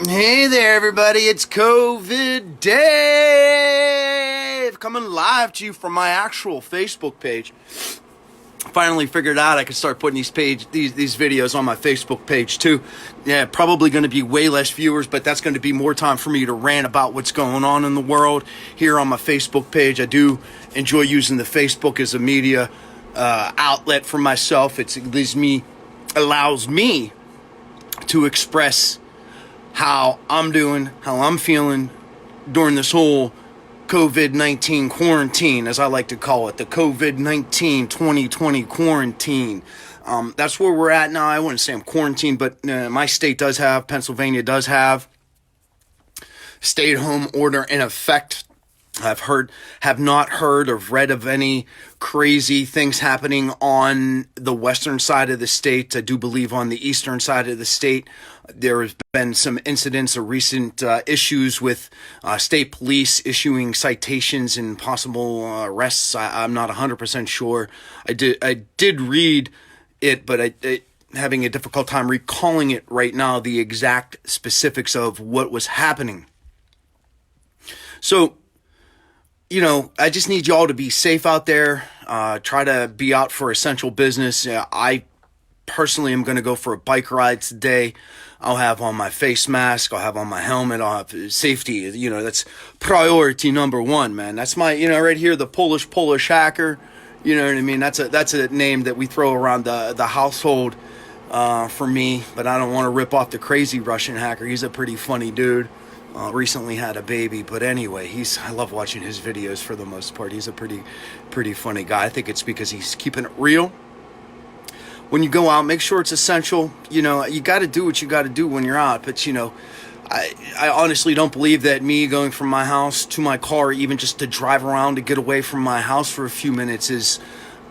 Hey there, everybody. It's COVID Dave coming live to you from my actual Facebook page. Finally figured out I could start putting these videos on my Facebook page too. Yeah, probably going to be way less viewers, but that's going to be more time for me to rant about what's going on in the world here on my Facebook page. I do enjoy using the Facebook as a media outlet for myself. It allows me to express how I'm doing, how I'm feeling during this whole COVID-19 quarantine, as I like to call it, the COVID-19 2020 quarantine. That's where we're at now. I wouldn't say I'm quarantined, but my state does have, Pennsylvania does have stay-at-home order in effect. Have not heard or read of any crazy things happening on the western side of the state. I do believe on the eastern side of the state, there has been some incidents or recent issues with state police issuing citations and possible arrests. I'm not 100% sure. I did read it, but I having a difficult time recalling it right now, the exact specifics of what was happening. So, I just need y'all to be safe out there. Try to be out for essential business. I personally am going to go for a bike ride today. I'll have on my face mask. I'll have on my helmet. I'll have safety. That's priority number one, man. That's my, right here, the Polish hacker. You know what I mean? That's a name that we throw around the household for me. But I don't want to rip off the crazy Russian hacker. He's a pretty funny dude. Recently had a baby, but anyway, I love watching his videos for the most part. He's a pretty funny guy. I think it's because he's keeping it real. When you go out, make sure it's essential. You got to do what you got to do when you're out. But, I honestly don't believe that me going from my house to my car, even just to drive around to get away from my house for a few minutes is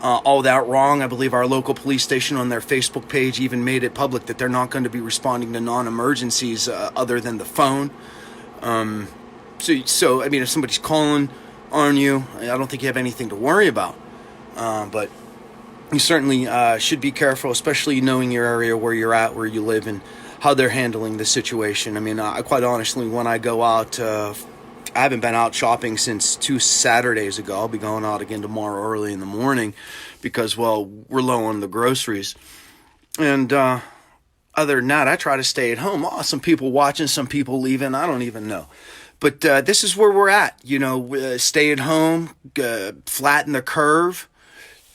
all that wrong. I believe our local police station on their Facebook page even made it public that they're not going to be responding to non-emergencies other than the phone. So I mean, if somebody's calling on you, I don't think you have anything to worry about. But you certainly should be careful, especially knowing your area, where you're at, where you live, and how they're handling the situation. I mean, quite honestly, when I go out, I haven't been out shopping since 2 Saturdays ago. I'll be going out again tomorrow early in the morning because, well, we're low on the groceries. And other than that, I try to stay at home. Oh, some people watching, some people leaving. I don't even know. But this is where we're at. Stay at home, flatten the curve.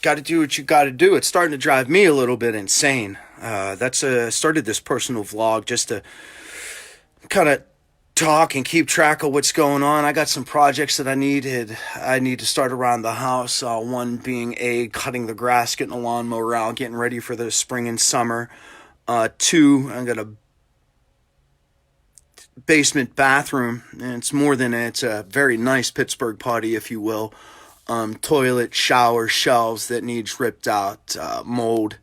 Got to do what you got to do. It's starting to drive me a little bit insane. That's started this personal vlog just to kind of talk and keep track of what's going on. I got some projects that I need to start around the house. One being cutting the grass, getting a lawnmower out, getting ready for the spring and summer. 2, I got a basement bathroom, and it's a very nice Pittsburgh potty, if you will. Toilet, shower, shelves that needs ripped out. Mold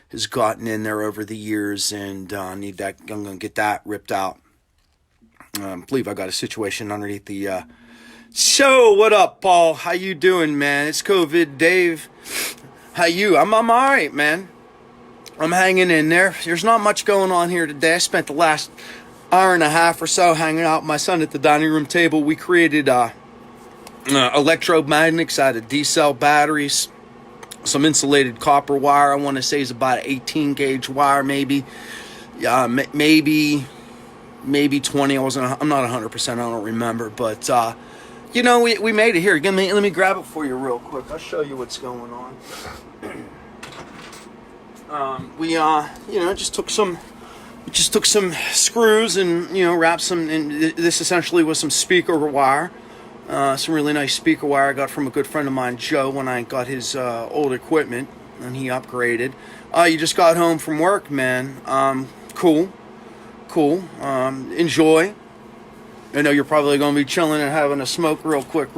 has gotten in there over the years, and I'm gonna get that ripped out. I believe I got a situation underneath the So what up, Paul? How you doing, man? It's COVID Dave. How you? I'm all right, man. I'm hanging in there. There's not much going on here today. I spent the last hour and a half or so hanging out with my son at the dining room table. We created electromagnets out of D-cell batteries, some insulated copper wire. I want to say is about an 18 gauge wire, maybe 20. I'm not 100%. I don't remember, but we made it here. Let me grab it for you real quick. I'll show you what's going on. We just took some screws and wrapped some. And this essentially was some speaker wire, some really nice speaker wire I got from a good friend of mine, Joe, when I got his old equipment and he upgraded. You just got home from work, man. Cool. Enjoy. I know you're probably gonna be chilling and having a smoke real quick.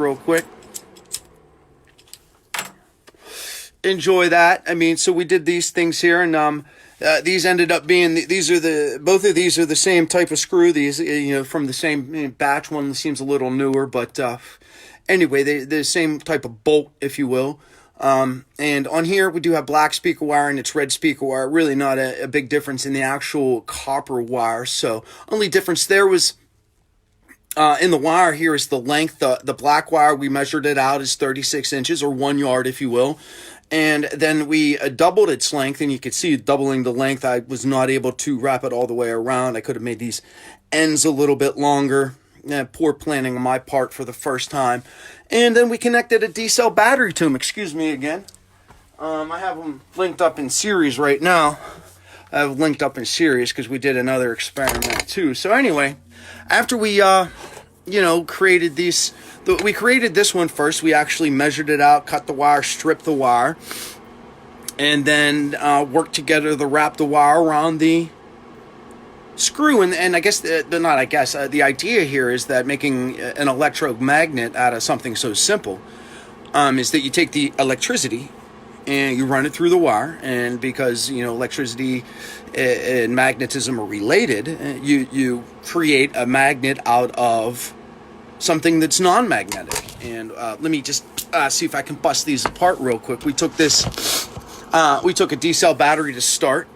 Enjoy that. I mean, so we did these things here, and these ended up being both of these are the same type of screw. These from the same batch. One seems a little newer, but anyway, they're the same type of bolt, if you will. And on here, we do have black speaker wire and it's red speaker wire. Really not a big difference in the actual copper wire. So only difference there was in the wire here is the length. The black wire, we measured it out as 36 inches or 1 yard, if you will. And then we doubled its length, and you can see doubling the length. I was not able to wrap it all the way around. I could have made these ends a little bit longer. Poor planning on my part for the first time. And then we connected a D-cell battery to them. Excuse me again. I have them linked up in series right now. I have linked up in series because we did another experiment too. So anyway, after we, created these, we created this one first. We actually measured it out, cut the wire, stripped the wire, and then worked together to wrap the wire around the screw. And I guess, the idea here is that making an electromagnet out of something so simple is that you take the electricity and you run it through the wire, and because electricity and magnetism are related, you create a magnet out of something that's non-magnetic. And let me just see if I can bust these apart real quick. We took a D-cell battery to start.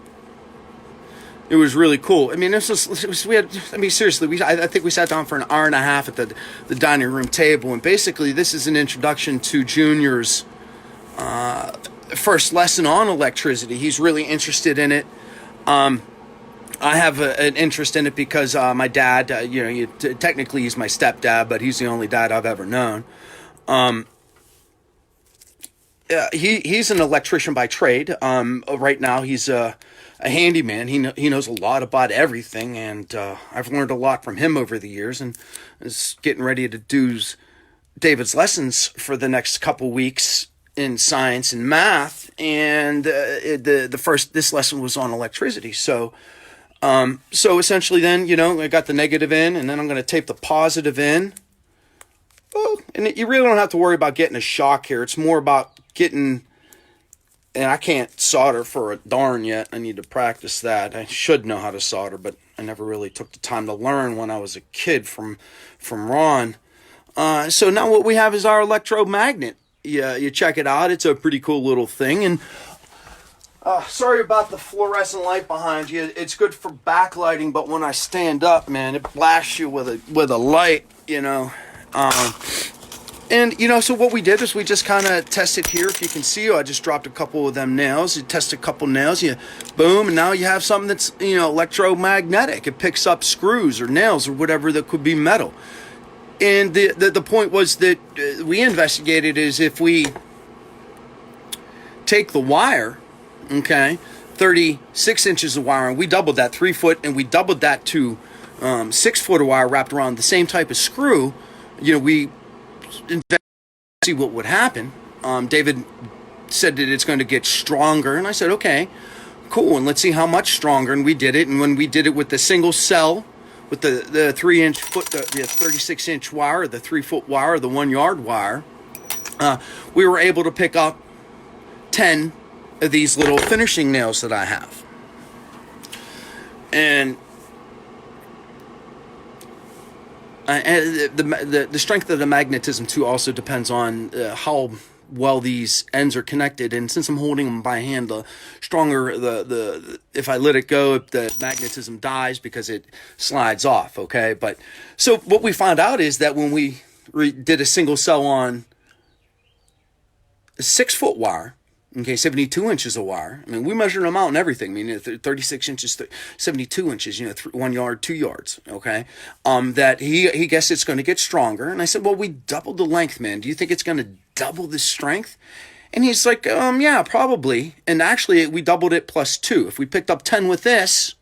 It was really cool. I mean, seriously, I think we sat down for an hour and a half at the dining room table, and basically this is an introduction to Junior's first lesson on electricity. He's really interested in it. I have an interest in it because my dad, technically he's my stepdad, but he's the only dad I've ever known. He's an electrician by trade. Right now he's a handyman. He knows a lot about everything, and I've learned a lot from him over the years, and is getting ready to do David's lessons for the next couple weeks in science and math, and this lesson was on electricity. So essentially then, I got the negative in, and then I'm going to tape the positive in. Oh, and you really don't have to worry about getting a shock here. It's more about getting, and I can't solder for a darn yet. I need to practice that. I should know how to solder, but I never really took the time to learn when I was a kid from Ron. So now what we have is our electromagnet. Yeah, you check it out. It's a pretty cool little thing. And sorry about the fluorescent light behind you. It's good for backlighting, but when I stand up, man, it blasts you with a light, so what we did is we just kind of tested here. If you can see, I just dropped a couple of them nails. You test a couple nails, boom, and now you have something that's, electromagnetic. It picks up screws or nails or whatever that could be metal. And the point was that we investigated is if we take the wire, 36 inches of wire, and we doubled that 3 foot, and we doubled that to 6 foot of wire wrapped around the same type of screw, we investigated to see what would happen. David said that it's going to get stronger, and I said, okay, cool, and let's see how much stronger. And we did it, and when we did it with the single cell, with the 3-inch foot, the 36-inch wire, the 3-foot wire, the 1 yard wire, we were able to pick up 10 of these little finishing nails that I have. And the strength of the magnetism too also depends on how well these ends are connected, and since I'm holding them by hand, the stronger the if I let it go, the magnetism dies because it slides off. Okay, but so what we found out is that when we did a single cell on a 6 foot wire, 72 inches of wire. I mean, we measured them out and everything. I mean, 36 inches, 72 inches, 1 yard, 2 yards, okay? That he guessed it's going to get stronger. And I said, well, we doubled the length, man. Do you think it's going to double the strength? And he's like, yeah, probably. And actually, we doubled it plus 2. If we picked up 10 with this,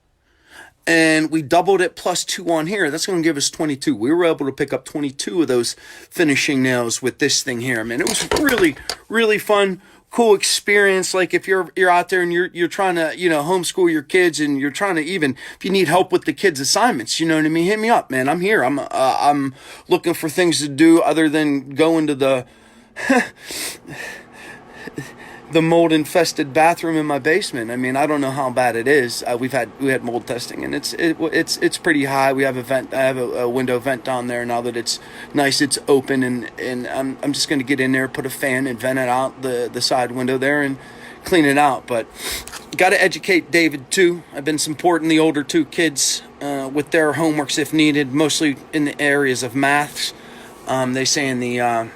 and we doubled it plus 2 on here, that's going to give us 22. We were able to pick up 22 of those finishing nails with this thing here. I mean, it was really, really fun, cool experience. Like if you're out there and you're trying to homeschool your kids, and you're trying to, even if you need help with the kids' assignments, you know what I mean, hit me up, man. I'm here. I'm looking for things to do other than going to the the mold infested bathroom in my basement. I mean, I don't know how bad it is. We had mold testing, and it's pretty high. We have a vent. I have a window vent down there now that it's nice. It's open, and I'm just gonna get in there, put a fan, and vent it out the side window there, and clean it out. But got to educate David too. I've been supporting the older two kids with their homeworks if needed, mostly in the areas of maths. They say in the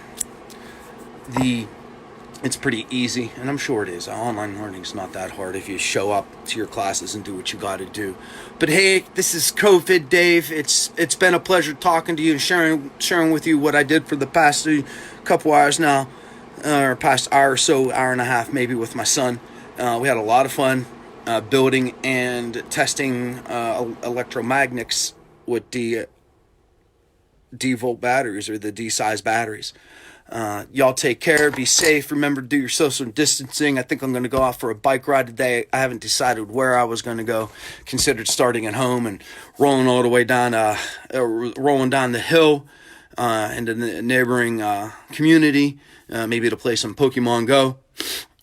it's pretty easy, and I'm sure it is. Online learning is not that hard if you show up to your classes and do what you got to do. But hey, this is COVID Dave. It's been a pleasure talking to you and sharing with you what I did for the past couple hours now, or past hour or so, hour and a half maybe, with my son. We had a lot of fun building and testing electromagnets with the D-volt batteries, or the D-size batteries. Y'all take care, be safe, remember to do your social distancing. I think I'm going to go out for a bike ride today. I haven't decided where I was going to go. Considered starting at home and rolling all the way down, rolling down the hill into the neighboring community, maybe to play some Pokemon Go.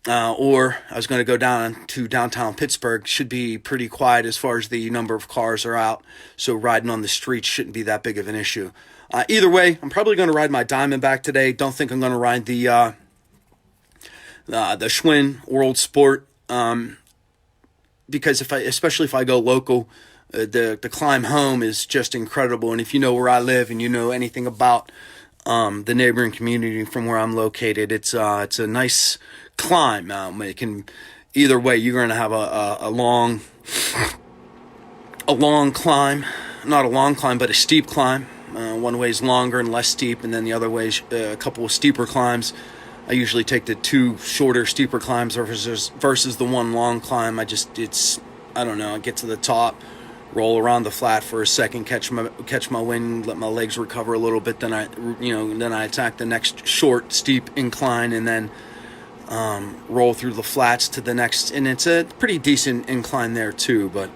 Or I was going to go down to downtown Pittsburgh. Should be pretty quiet as far as the number of cars are out, so riding on the streets shouldn't be that big of an issue. Either way, I'm probably going to ride my Diamondback today. Don't think I'm going to ride the Schwinn World Sport, because especially if I go local, the climb home is just incredible. And if you know where I live and you know anything about the neighboring community from where I'm located, it's a nice climb. It can, either way, you're going to have a long climb, not a long climb, but a steep climb. One way is longer and less steep, and then the other way is a couple of steeper climbs. I usually take the two shorter, steeper climbs versus the one long climb. I don't know. I get to the top, roll around the flat for a second, catch my wind, let my legs recover a little bit. Then I attack the next short, steep incline, and then roll through the flats to the next. And it's a pretty decent incline there too, but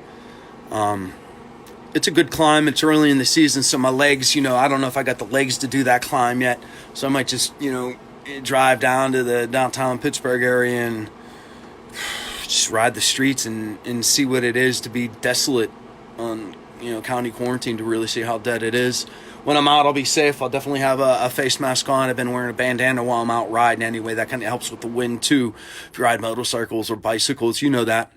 it's a good climb. It's early in the season, so my legs, I don't know if I got the legs to do that climb yet. So I might just, drive down to the downtown Pittsburgh area and just ride the streets and see what it is to be desolate on, county quarantine, to really see how dead it is. When I'm out, I'll be safe. I'll definitely have a face mask on. I've been wearing a bandana while I'm out riding anyway. That kind of helps with the wind too. If you ride motorcycles or bicycles, you know that.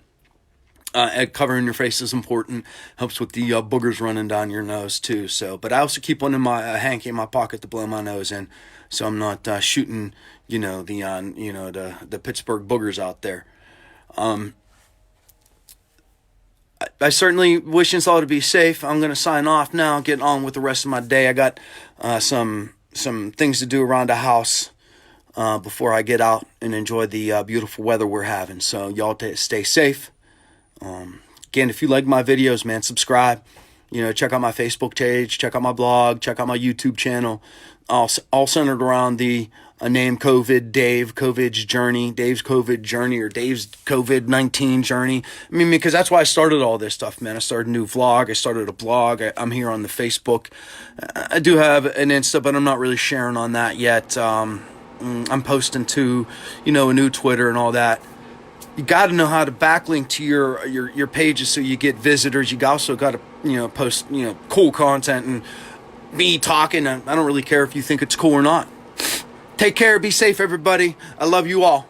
Covering your face is important. Helps with the boogers running down your nose too. So, but I also keep one in my hanky in my pocket to blow my nose in, so I'm not shooting, the Pittsburgh boogers out there. I certainly wish us all to be safe. I'm going to sign off now, get on with the rest of my day. I got some things to do around the house before I get out and enjoy the beautiful weather we're having. So y'all stay safe. Again, if you like my videos, man, subscribe. Check out my Facebook page, check out my blog, check out my YouTube channel. All centered around the name COVID, Dave's COVID journey, or Dave's COVID-19 journey. I mean, because that's why I started all this stuff, man. I started a new vlog. I started a blog. I'm here on the Facebook. I do have an Insta, but I'm not really sharing on that yet. I'm posting to, a new Twitter and all that. You got to know how to backlink to your pages so you get visitors. You also got to, post, cool content, and me talking. I don't really care if you think it's cool or not. Take care. Be safe, everybody. I love you all.